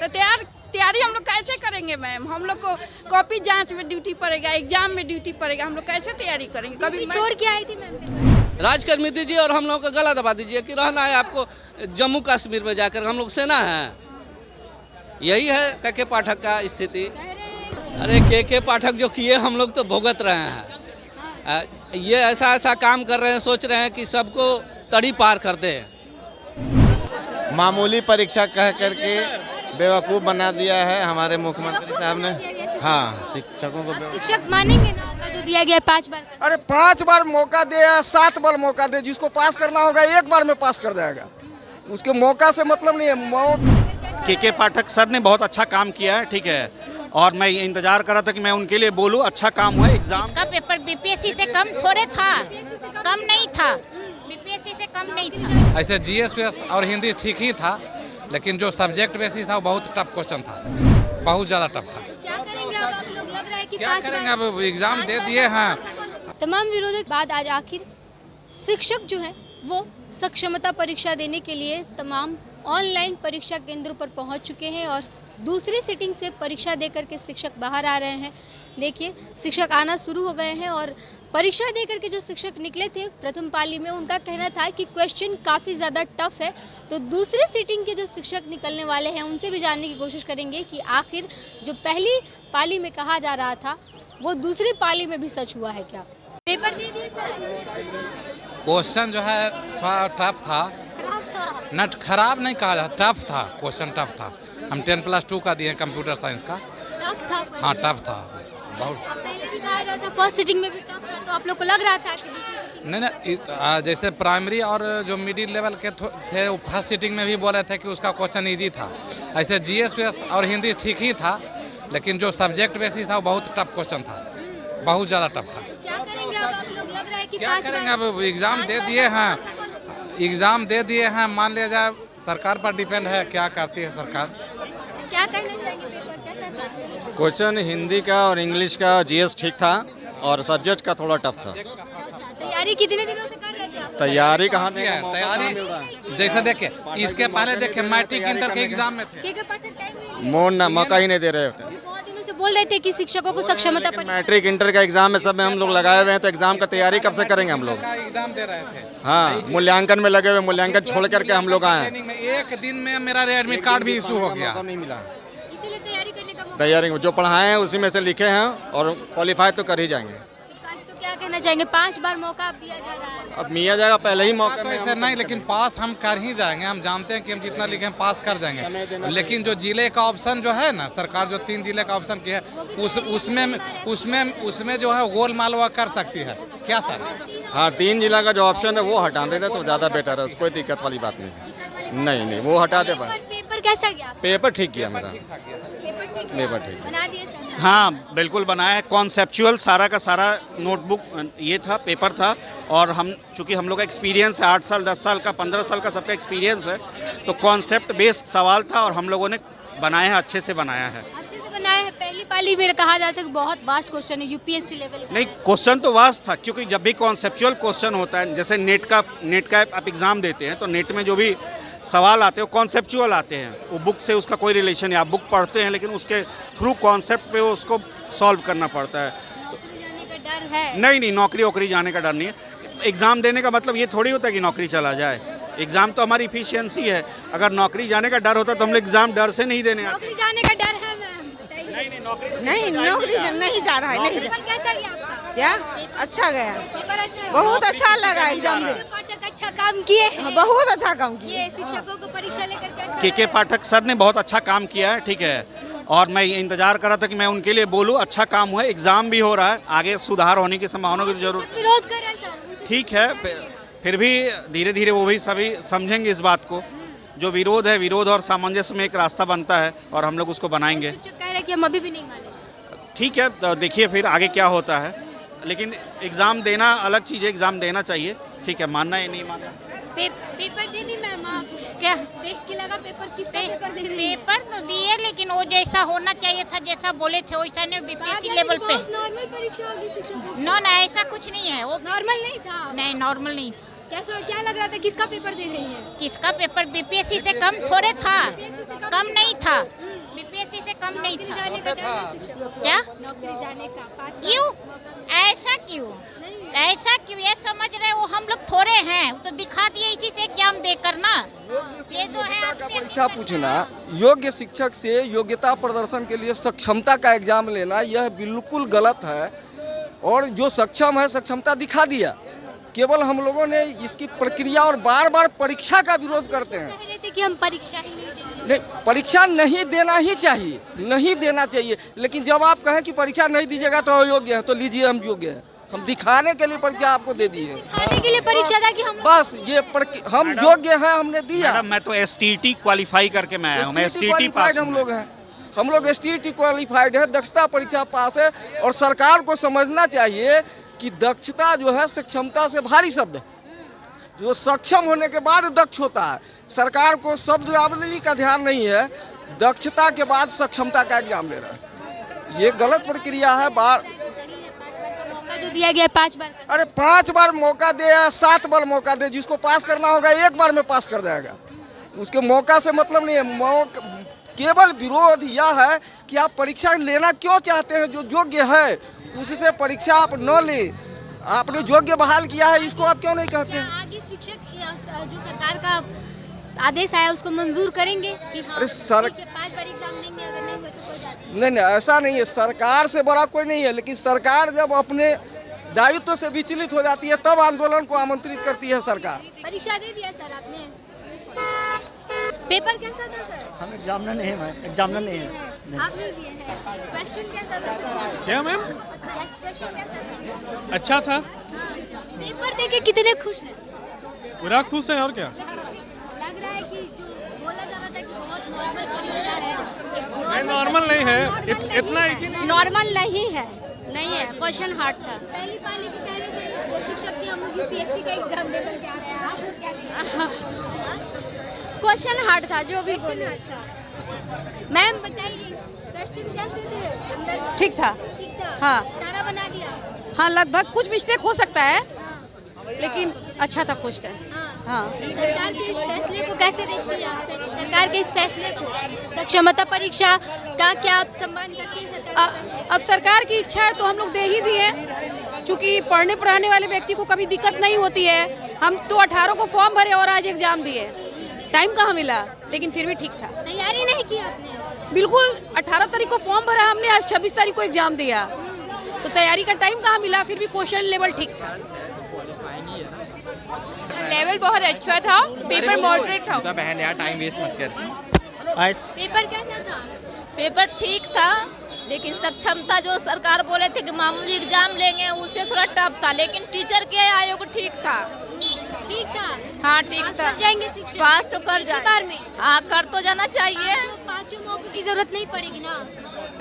तो तैयारी हम लोग कैसे करेंगे मैम? हम लोग को कॉपी जांच में ड्यूटी पड़ेगा, एग्जाम में ड्यूटी पड़ेगा, हम लोग कैसे तैयारी करेंगे? कभी छोड़ के आई थी मैम। राज कर दीजिए और हम लोगों का गला दबा दीजिए कि रहना है आपको जम्मू कश्मीर में जाकर, हम लोग सेना है। यही है के पाठक का स्थिति। अरे के पाठक जो किए हम लोग तो भुगत रहे हैं। ये ऐसा काम कर रहे हैं, सोच रहे हैं कि सबको तड़ी पार कर दे। मामूली परीक्षा कह करके बेवकूफ़ बना दिया है हमारे मुख्यमंत्री साहब ने। हाँ, शिक्षकों को शिक्षक मानेंगे ना का जो दिया गया 5 बार? अरे 5 बार मौका दे या 7 बार मौका दे, जिसको पास करना होगा 1 बार में पास कर जाएगा। उसके मौका से मतलब नहीं है। के पाठक सर ने बहुत अच्छा काम किया है, ठीक है, और मैं इंतजार कर रहा था कि मैं उनके लिए बोलूं। अच्छा काम हुआ। एग्जाम इसका पेपर बीपीएससी से कम थोड़े था, कम नहीं था, बीपीएससी से कम नहीं था। ऐसे जीएस और हिंदी ठीक ही था, लेकिन जो सब्जेक्ट बेसिस था वो बहुत टफ क्वेश्चन था, बहुत ज़्यादा टफ था। क्या करेंगे अब आप लोग? लग रहा है कि क्या करेंगे, अब एग्जाम दे दिए हैं। तमाम विरोधों के बाद आज आखिर शिक्षक जो है वो सक्षमता परीक्षा देने के लिए तमाम ऑनलाइन परीक्षा केंद्रों पर पहुंच चुके हैं और दूसरी सिटिंग से परीक्षा देकर के शिक्षक बाहर आ रहे हैं। देखिए, शिक्षक आना शुरू हो गए हैं और परीक्षा देकर के जो शिक्षक निकले थे प्रथम पाली में, उनका कहना था कि क्वेश्चन काफ़ी ज़्यादा टफ है। तो दूसरी सिटिंग के जो शिक्षक निकलने वाले हैं उनसे भी जानने की कोशिश करेंगे कि आखिर जो पहली पाली में कहा जा रहा था वो दूसरी पाली में भी सच हुआ है क्या? पेपर दे दिए सर? क्वेश्चन जो है थोड़ा टफ था। नट खराब नहीं कहा जाता, टफ था, क्वेश्चन टफ था। हम 10+2 का दिए कंप्यूटर साइंस का। टफ था? हाँ, टफ था बहुत। पहले भी कहा जाता फर्स्ट सिटिंग में भी टफ था, तो आप लोग को लग रहा था कि नहीं, जैसे प्राइमरी और जो मिडिल लेवल के थे वो फर्स्ट सिटिंग में भी बोले थे कि उसका क्वेश्चन इजी था। ऐसे जीएस और हिंदी ठीक ही था, लेकिन जो सब्जेक्ट बेसिस था वो बहुत टफ क्वेश्चन था, बहुत ज़्यादा टफ था। क्या करेंगे अब आप लोग? लग रहा है कि क्या करेंगे, अब एग्ज़ाम दे दिए हैं, एग्ज़ाम दे दिए हैं। मान लिया जाए सरकार पर डिपेंड है क्या करती है सरकार। क्या करना चाहेंगे? पेपर कैसा था? क्वेश्चन हिंदी का और इंग्लिश का जीएस ठीक था और सब्जेक्ट का थोड़ा टफ था। तैयारी कितने दिनों से कर रहे थे आप? तैयारी कहाँ है तैयारी? जैसे देखे, इसके पहले देखे मैट्रिक इंटर के एग्जाम में थे, मौका ही नहीं दे रहे थे। बहुत दिनों से बोल रहे थे कि शिक्षकों को सक्षमता परीक्षा। मैट्रिक इंटर का एग्जाम में सब में हम लोग लगाए हुए हैं, तो एग्जाम का तैयारी कब से करेंगे हम लोग? एग्जाम दे रहे थे। हाँ, मूल्यांकन में लगे हुए, मूल्यांकन छोड़ करके हम लोग आए हैं। एक दिन में मेरा एडमिट कार्ड भी इशू हो गया। नहीं मिला, इसीलिए तैयारी करने का मौका। तैयारी जो पढ़ाए हैं उसी में से लिखे हैं और क्वालिफाई तो कर ही जाएंगे। तो क्या कहना चाहेंगे? 5 बार मौका अब दिया जा रहा है। अब मिया जाएगा पहले ही मौका तो ऐसे नहीं, लेकिन पास हम कर ही जाएंगे। हम जानते हैं कि हम जितना लिखे हैं पास कर जाएंगे, लेकिन जो जिले का ऑप्शन जो है ना, सरकार जो 3 जिले का ऑप्शन किया है उसमें जो है गोल माल वह कर सकती है क्या सर? हाँ, 3 जिला का जो ऑप्शन है वो हटा देते तो ज़्यादा बेटर है, कोई दिक्कत वाली बात नहीं। नहीं, वो हटा दे। पेपर कैसा गया? पेपर ठीक किया मेरा। पेपर ठीक बना दिए सर? हाँ, बिल्कुल बनाया है। कॉन्सेप्चुअल सारा का सारा नोटबुक ये था, पेपर था, और हम चूँकि हम लोग का एक्सपीरियंस है 8 साल 10 साल का 15 साल का सबका एक्सपीरियंस है, तो कॉन्सेप्ट बेस्ड सवाल था और हम लोगों ने बनाया है, अच्छे से बनाया है। अच्छे से बनाया है। पहली पाली में कहा जाता है कि बहुत वास्ट क्वेश्चन है, यूपीएससी लेवल का। नहीं, क्वेश्चन तो वास्ट था, क्योंकि जब भी कॉन्सेप्चुअल क्वेश्चन होता है, जैसे नेट का आप एग्ज़ाम देते हैं तो नेट में जो भी सवाल आते हैं वो कॉन्सेप्चुअल आते हैं, वो बुक से उसका कोई रिलेशन नहीं। आप बुक पढ़ते हैं लेकिन उसके थ्रू कॉन्सेप्ट पे उसको सॉल्व करना पड़ता है। नौकरी जाने का डर है? नहीं, नौकरी वोकरी जाने का डर नहीं है। एग्ज़ाम देने का मतलब ये थोड़ी होता है कि नौकरी चला जाए। एग्ज़ाम तो हमारी इफिशियंसी है। अगर नौकरी जाने का डर होता तो हम लोग एग्ज़ाम डर से नहीं देने आते। नौकरी जाने का डर है मैम? नहीं, नौकरी नहीं जा रहा है। पेपर कैसा गया आपका? क्या अच्छा गया? पेपर अच्छा है? बहुत अच्छा लगा एग्जाम दे। पाठक अच्छा काम किए हैं। बहुत अच्छा काम किया। ये शिक्षकों को परीक्षा लेकर के अच्छा के पाठक सर ने बहुत अच्छा काम किया है, ठीक है, और मैं इंतजार कर रहा था कि मैं उनके लिए बोलूं। अच्छा काम हुआ, एग्ज़ाम भी हो रहा है, आगे सुधार होने की संभावना की जरूर। विरोध कर रहे हैं सर? ठीक है, फिर भी धीरे धीरे वो भी सभी समझेंगे इस बात को। जो विरोध है, विरोध और सामंजस्य में एक रास्ता बनता है और हम लोग उसको बनाएंगे। शिक्षक कह रहे हैं कि हम अभी भी नहीं माने। ठीक है, देखिए फिर आगे क्या होता है, लेकिन एग्ज़ाम देना अलग चीज़ है, एग्ज़ाम देना चाहिए। ठीक है, मानना है नहीं मानना। पेपर दे दी मैम आप? क्या देख के लगा पेपर किसका पेपर दे रही है? पेपर तो दिए, लेकिन वो जैसा होना चाहिए था, जैसा बोले थे वैसा नहीं। बीपीएससी लेवल पे नॉर्मल परीक्षा होगी शिक्षकों की? ना, ऐसा कुछ नहीं है। वो नॉर्मल नहीं था? नहीं, नॉर्मल नहीं। क्या लग रहा था किसका पेपर दे रही है? किसका पेपर बीपीएससी से कम थोड़े था, कम नहीं था, बीपीएससी से कम नहीं था। जाने का क्या है शिक्षक? क्या नौकरी जाने का 5 बार क्यों ऐसा क्यों नहीं। ऐसा क्यों? ये समझ रहे वो हम लोग थोड़े हैं, वो तो दिखा दिए इसी से एग्जाम देकर ना। ये जो है का परीक्षा पूछना, योग्य शिक्षक से योग्यता प्रदर्शन के लिए सक्षमता का एग्जाम लेना, यह बिल्कुल गलत है। और जो सक्षम है सक्षमता दिखा दिया, केवल हम लोगों ने इसकी प्रक्रिया और बार बार परीक्षा का विरोध करते हैं। कह रहे थे कि हम परीक्षा ही नहीं देंगे। नहीं, परीक्षा नहीं देना ही चाहिए, नहीं देना चाहिए। लेकिन जब आप कहें कि परीक्षा नहीं दीजिएगा तो अयोग्य है, तो लीजिए हम योग्य हैं। हम दिखाने के लिए परीक्षा आपको दे दी है, दिखाने के लिए परीक्षा था कि हम बस ये हम योग्य हैं, हमने दिया। मैडम मैं तो एसटीटी क्वालिफाई करके मैं आया हूँ, मैं एसटीटी क्वालिफाइड पास हम लोग हैं, हम लोग एसटीटी क्वालिफाइड है, दक्षता परीक्षा पास है। और सरकार को समझना चाहिए कि दक्षता जो है सक्षमता से भारी शब्द है। जो सक्षम होने के बाद दक्ष होता है, सरकार को शब्दावली का ध्यान नहीं है, दक्षता के बाद सक्षमता का एग्जाम ले रहा है। ये गलत प्रक्रिया है। बार मौका जो दिया गया है 5 बार का। अरे 5 बार मौका दे या 7 बार मौका दे, जिसको पास करना होगा एक बार में पास कर जाएगा। उसके मौका से मतलब नहीं है। केवल विरोध यह है कि आप परीक्षा लेना क्यों चाहते हैं? जो योग्य है उससे परीक्षा आप न ले। आपने योग्य बहाल किया है, इसको आप क्यों नहीं कहते हैं? आगे शिक्षक जो सरकार का आदेश आया उसको मंजूर करेंगे कि हाँ अरे ठीक है, 5 बार एग्जाम देंगे, अगर नहीं हुआ तो कोई बात नहीं। नहीं, ऐसा नहीं है। सरकार से बड़ा कोई नहीं है, लेकिन सरकार जब अपने दायित्व से विचलित हो जाती है तब आंदोलन को आमंत्रित करती है सरकार। परीक्षा दे दिया सर आपने? पेपर कैसा था सर? हम एग्जामिनर नहीं है, एग्जामिनर नहीं है। आप नहीं दिए हैं। क्वेश्चन कैसा था सर? क्या मैम? क्वेश्चन कैसा था? अच्छा था। हाँ। पेपर देके कितने खुश हैं? पूरा खुश है और क्या। लग रहा है कि जो बोला जा रहा था कि बहुत नॉर्मल परीक्षा है, नॉर्मल नहीं है, इतना इजी नहीं। नॉर्मल नहीं है, नहीं है, क्वेश्चन हार्ड था। पहली पाली की कह रहे थे शिक्षक की हम यूपीएससी का एग्जाम देकर के आ रहे हैं, आप लोग क्या कहेंगे? क्वेश्चन हार्ड था, जो भी बोले। मैम बताइए क्वेश्चन कैसे थे? अंदर ठीक था। ठीक था? हाँ। सारा बना दिया? हाँ, लगभग कुछ मिस्टेक हो सकता है, लेकिन अच्छा था क्वेश्चन। हाँ। सरकार के इस फैसले को कैसे देखती हैं आप? सरकार के इस फैसले को, सक्षमता परीक्षा का क्या आप सम्मान करती हैं सरकार के फैसले? अब सरकार की इच्छा है तो हम लोग दे ही दिए, क्योंकि पढ़ने पढ़ाने वाले व्यक्ति को कभी दिक्कत नहीं होती है। हम तो 18 को फॉर्म भरे और आज एग्जाम दिए, टाइम कहाँ मिला, लेकिन फिर भी ठीक था। तैयारी नहीं की आपने? बिल्कुल, 18 तारीख को फॉर्म भरा हमने, आज 26 तारीख को एग्जाम दिया, तो तैयारी का टाइम कहाँ मिला, फिर भी क्वेश्चन लेवल ठीक था। लेवल बहुत अच्छा था, पेपर मॉडरेट था। बहन यार टाइम वेस्ट मत कर। पेपर कैसा था? पेपर ठीक था, लेकिन सक्षमता जो सरकार बोले थे कि मामूली एग्जाम लेंगे उससे थोड़ा टफ था, लेकिन टीचर के आयोग ठीक था। ठीक था? हाँ ठीक था। कर जाएंगे शिक्षक? पास तो कर जाए बार में? हाँ कर तो जाना चाहिए। पाँचों मौके की जरूरत नहीं पड़ेगी ना?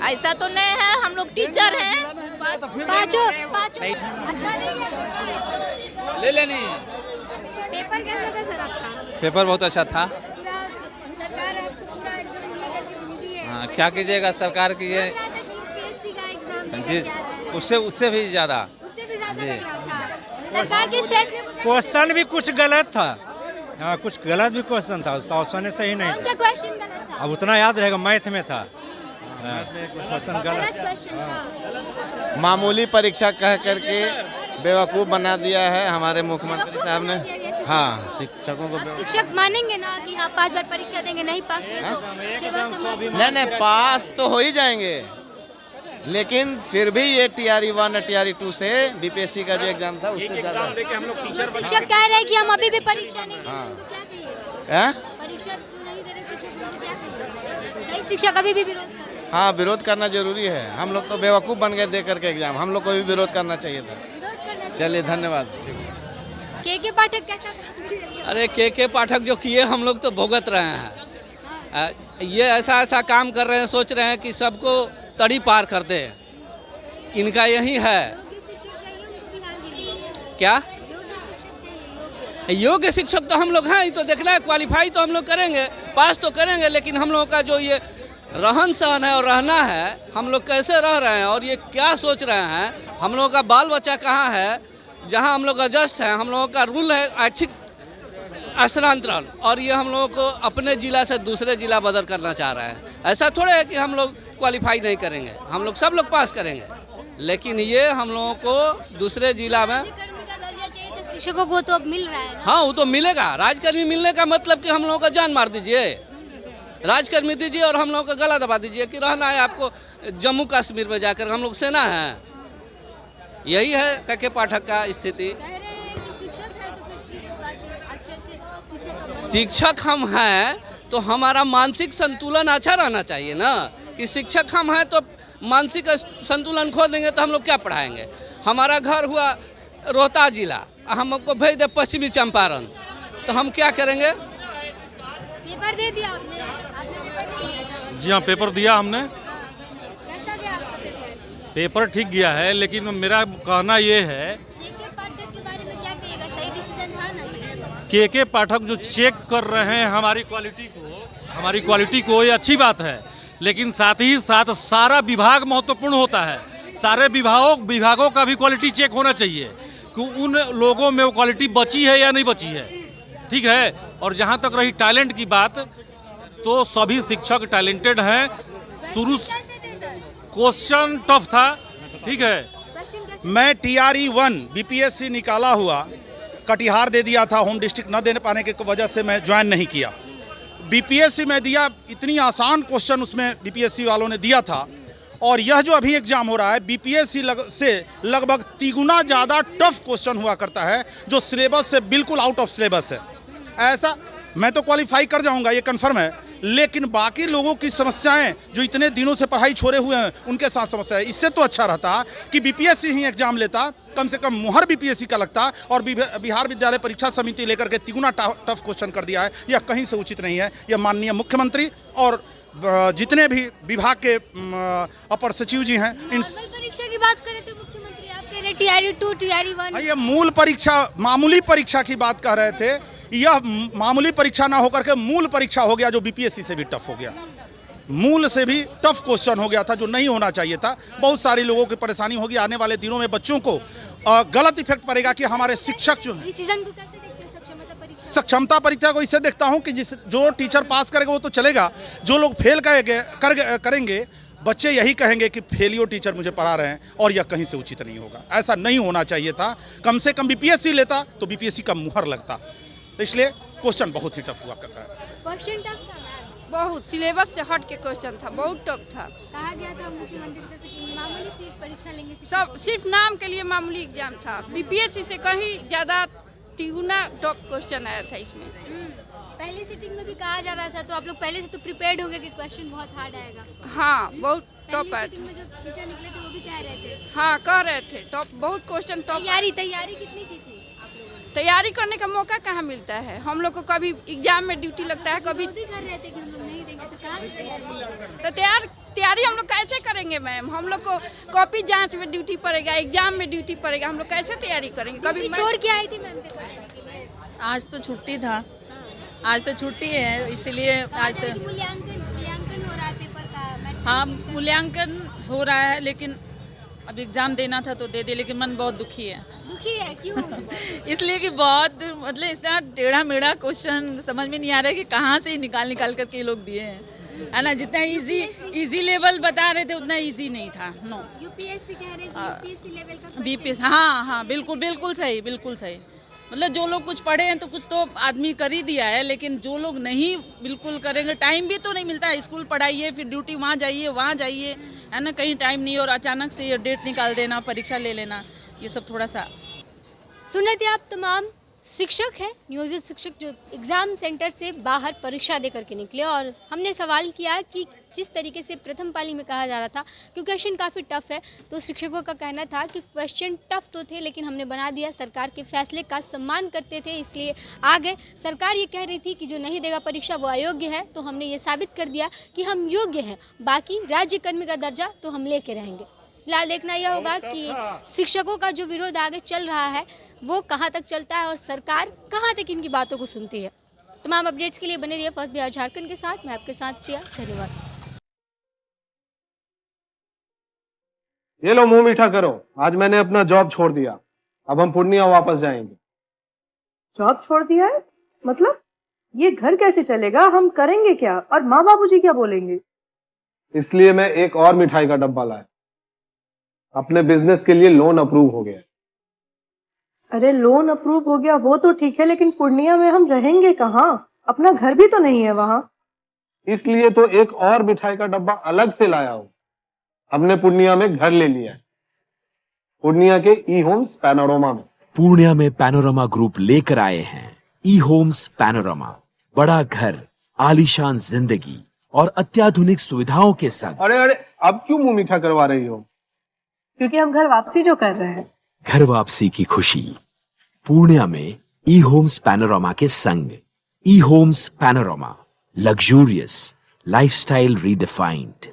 ऐसा तो नहीं है, हम लोग टीचर हैं। पाँचों अच्छा नहीं है? ले लेनी। पेपर कैसा था सर आपका? पेपर बहुत अच्छा था। पूरा सरकार आपको पूरा एग्जाम दिया करके भेजी है। हाँ, क्या कीजिएगा सरकार की ये यूपीएससी का एग्जाम जी, उससे भी ज़्यादा। उससे भी ज्यादा लग रहा था। सरकार के इस फैसले को क्वेश्चन भी कुछ गलत था। हाँ, कुछ गलत भी क्वेश्चन था, उसका ऑप्शन सही नहीं कौन सा क्वेश्चन गलत था? अब उतना याद रहेगा, मैथ में था। मैथ में कुछ क्वेश्चन गलत गलत। क्वेश्चन था। मामूली परीक्षा कह करके बेवकूफ़ बना दिया है हमारे मुख्यमंत्री साहब ने। हाँ, शिक्षकों को आप शिक्षक मानेंगे ना कि हाँ 5 बार परीक्षा देंगे, नहीं पास हुए तो सेवा समाप्त? नहीं, पास तो हो ही जाएंगे, लेकिन फिर भी ये TRE 1 और TRE 2 से बीपीएससी का जो एग्जाम था उससे ज़्यादा। हम लोग टीचर शिक्षक कह रहे हैं कि हम अभी भी परीक्षा नहीं दे रहे, तो क्या कहिएगा? हैं? परीक्षा जो नहीं दे रहे शिक्षक, तो क्या कहिएगा? कई शिक्षक अभी भी विरोध कर रहे हैं। हाँ, विरोध करना जरूरी है। हम लोग तो बेवकूफ़ बन गए दे करके एग्जाम, हम लोग को भी विरोध करना चाहिए था। विरोध करना चाहिए। चलिए, धन्यवाद। के पाठक कैसा काम किए? अरे के पाठक जो किए हम लोग तो भुगत रहे हैं। ये ऐसा काम कर रहे हैं, सोच रहे हैं कि सबको तड़ी पार कर दे। इनका यही है। योग्य शिक्षक चाहिए उनको बिहार के लिए। क्या योग्य शिक्षक चाहिए? योग्य शिक्षक तो हम लोग हैं, तो देखना है, क्वालिफाई तो हम लोग करेंगे, पास तो करेंगे, लेकिन हम लोगों का जो ये रहन सहन है और रहना है, हम लोग कैसे रह रहे हैं और ये क्या सोच रहे हैं, हम लोगों का बाल बच्चा कहाँ है, जहाँ हम लोग एडजस्ट हैं, हम लोगों का रूल है ऐच्छिक स्थानांतरण, और ये हम लोगों को अपने जिला से दूसरे जिला बदल करना चाह रहा है। ऐसा थोड़ा है कि हम लोग क्वालिफाई नहीं करेंगे, हम लोग सब लोग पास करेंगे, लेकिन ये हम लोगों को दूसरे जिला में शिक्षकों को तो अब मिल रहा है ना? हाँ, वो तो मिलेगा। राजकर्मी मिलने का मतलब कि हम लोगों का जान मार दीजिए, राजकर्मी दीजिए और हम लोगों का गला दबा दीजिए कि रहना है आपको जम्मू कश्मीर में जाकर, हम लोग सेना है। यही है के पाठक का स्थिति। शिक्षक हम हैं तो हमारा मानसिक संतुलन अच्छा रहना चाहिए ना, कि शिक्षक हम हैं तो मानसिक संतुलन खो देंगे तो हम लोग क्या पढ़ाएंगे। हमारा घर हुआ रोहतास जिला, हमको भेज दे पश्चिमी चंपारण तो हम क्या करेंगे। पेपर दे दिया आपने पेपर नहीं दिया? जी हाँ, पेपर दिया हमने। कैसा गया आपका पेपर? पेपर ठीक गया है, लेकिन मेरा कहना ये है के पाठक के बारे में क्या कहिएगा, सही डिसीजन था ना ये? के पाठक जो चेक कर रहे हैं हमारी क्वालिटी को, ये अच्छी बात है, लेकिन साथ ही साथ सारा विभाग महत्वपूर्ण होता है। सारे विभागों का भी क्वालिटी चेक होना चाहिए कि उन लोगों में वो क्वालिटी बची है या नहीं बची है, ठीक है। और जहाँ तक रही टैलेंट की बात, तो सभी शिक्षक टैलेंटेड हैं। शुरू क्वेश्चन टफ था, ठीक है। मैं TRE 1 BPSC निकाला हुआ कटिहार दे दिया था, होम डिस्ट्रिक्ट न दे पाने की वजह से मैं ज्वाइन नहीं किया। BPSC में दिया, इतनी आसान क्वेश्चन उसमें BPSC वालों ने दिया था, और यह जो अभी एग्जाम हो रहा है BPSC से लगभग 3 गुना ज़्यादा टफ क्वेश्चन हुआ करता है, जो सिलेबस से बिल्कुल आउट ऑफ सिलेबस है। ऐसा मैं तो क्वालिफाई कर जाऊंगा, ये कंफर्म है, लेकिन बाकी लोगों की समस्याएं जो इतने दिनों से पढ़ाई छोड़े हुए हैं उनके साथ समस्या है। इससे तो अच्छा रहता कि BPSC ही एग्जाम लेता, कम से कम मुहर BPSC का लगता, और बिहार विद्यालय परीक्षा समिति लेकर के 3 गुना टफ क्वेश्चन कर दिया है। यह कहीं से उचित नहीं है। यह माननीय मुख्यमंत्री और जितने भी विभाग के अपर सचिव जी हैं, इन परीक्षा की बात करें तो मुख्यमंत्री आप कह रहे TRE 2 TRE 1, ये मूल परीक्षा, मामूली परीक्षा की बात कर रहे थे। यह मामूली परीक्षा ना होकर के मूल परीक्षा हो गया, जो BPSC से भी टफ हो गया। मूल से भी टफ क्वेश्चन हो गया था, जो नहीं होना चाहिए था। बहुत सारे लोगों की परेशानी होगी। आने वाले दिनों में बच्चों को गलत इफेक्ट पड़ेगा कि हमारे शिक्षक जो हैं। डिसीजन को कैसे देखते हैं सक्षमता परीक्षा को इससे देखता हूं कि जो टीचर पास करेगा वो तो चलेगा, जो लोग फेल करेंगे बच्चे यही कहेंगे कि फेलियो टीचर मुझे पढ़ा रहे हैं, और यह कहीं से उचित नहीं होगा। ऐसा नहीं होना चाहिए था। कम से कम BPSC लेता तो BPSC का मुहर लगता। इसलिए क्वेश्चन बहुत ही टफ हुआ करता है। क्वेश्चन टफ था, बहुत सिलेबस से हट के क्वेश्चन था, बहुत टफ था। कहा गया था मुख्यमंत्री से कि मामूली सी परीक्षा लेंगे, सब सिर्फ नाम के लिए मामूली एग्जाम था। BPSC से कहीं ज़्यादा 3 गुना टॉप क्वेश्चन आया था इसमें। पहली सिटिंग में भी कहा जा रहा था, तो आप लोग पहले से तो प्रिपेयर्ड होंगे कि क्वेश्चन बहुत हार्ड आएगा। हाँ, बहुत टॉप आया था। में जो टीचर निकले थे वो भी कह रहे थे। हाँ, कह रहे थे टॉप, बहुत क्वेश्चन टॉप। तैयारी कितनी की थी? तैयारी करने का मौका कहाँ मिलता है हम लोग को। कभी एग्जाम में ड्यूटी लगता है, कभी कर रहे थे कि हम लोग नहीं देंगे, तो कहाँ से तैयारी? तो तैयारी हम लोग कैसे करेंगे मैम। हम लोग को कॉपी जांच में ड्यूटी पड़ेगा, एग्जाम में ड्यूटी पड़ेगा, हम लोग कैसे तैयारी करेंगे। कभी छोड़ के आई थी मैम पेपर? आज तो छुट्टी था, आज तो छुट्टी है, इसलिए आज तो मूल्यांकन हो रहा है पेपर का। हाँ, मूल्यांकन हो रहा है, लेकिन अब एग्ज़ाम देना था तो दे दे, लेकिन मन बहुत दुखी है। दुखी है क्यों? इसलिए कि बहुत मतलब इतना टेढ़ा मेढ़ा क्वेश्चन समझ में नहीं आ रहा है कि कहाँ से निकाल करके ये लोग दिए हैं, है ना। जितना इजी लेवल बता रहे थे उतना इजी नहीं था। नो, UPSC कह रहे हैं UPSC लेवल का BPSC, हाँ, बिल्कुल सही। मतलब जो लोग कुछ पढ़े हैं तो कुछ तो आदमी कर ही दिया है, लेकिन जो लोग नहीं बिल्कुल करेंगे, टाइम भी तो नहीं मिलता है। स्कूल पढ़ाइए, फिर ड्यूटी वहाँ जाइए, है ना, कहीं टाइम नहीं, और अचानक से ये डेट निकाल देना, परीक्षा ले लेना, ये सब थोड़ा सा। सुने थे आप तमाम शिक्षक हैं, नियोजित शिक्षक जो एग्ज़ाम सेंटर से बाहर परीक्षा दे करके निकले, और हमने सवाल किया कि जिस तरीके से प्रथम पाली में कहा जा रहा था कि क्वेश्चन काफ़ी टफ है, तो शिक्षकों का कहना था कि क्वेश्चन टफ तो थे, लेकिन हमने बना दिया, सरकार के फैसले का सम्मान करते थे इसलिए आ गए। सरकार ये कह रही थी कि जो नहीं देगा परीक्षा वो अयोग्य है, तो हमने ये साबित कर दिया कि हम योग्य हैं, बाकी राज्य कर्मी का दर्जा तो हम लेके रहेंगे। फिलहाल देखना यह होगा कि शिक्षकों का जो विरोध आगे चल रहा है वो कहां तक चलता है और सरकार कहां तक इनकी बातों को सुनती है। तमाम अपडेट्स के लिए बने रहिए फर्स्ट बिहार झारखंड के साथ। मैं आपके साथ प्रिया, धन्यवाद। ये लो मुंह मीठा करो, आज मैंने अपना जॉब छोड़ दिया, अब हम पूर्णिया वापस जाएंगे। जॉब छोड़ दिया है? मतलब ये घर कैसे चलेगा, हम करेंगे क्या और माँ बाबूजी क्या बोलेंगे? इसलिए मैं एक और मिठाई का डब्बा लाया। अपने बिजनेस के लिए लोन अप्रूव हो गया। अरे लोन अप्रूव हो गया वो तो ठीक है, लेकिन पूर्णिया में हम रहेंगे कहाँ? अपना घर भी तो नहीं है वहाँ। इसलिए तो एक और मिठाई का डब्बा अलग से लाया हूँ। हमने पूर्णिया में घर ले लिया है, पूर्णिया के ई होम्स पैनोरमा में। पूर्णिया में पैनोरमा ग्रुप लेकर आए हैं ई होम्स पैनोरमा। बड़ा घर, आलीशान जिंदगी और अत्याधुनिक सुविधाओं के संग। अरे अरे अब क्यों मुंह मीठा करवा रही हो? क्योंकि हम घर वापसी जो कर रहे हैं। घर वापसी की खुशी पूर्णिया में ई होम्स पैनोरमा के संग। E homes panorama, luxurious lifestyle redefined.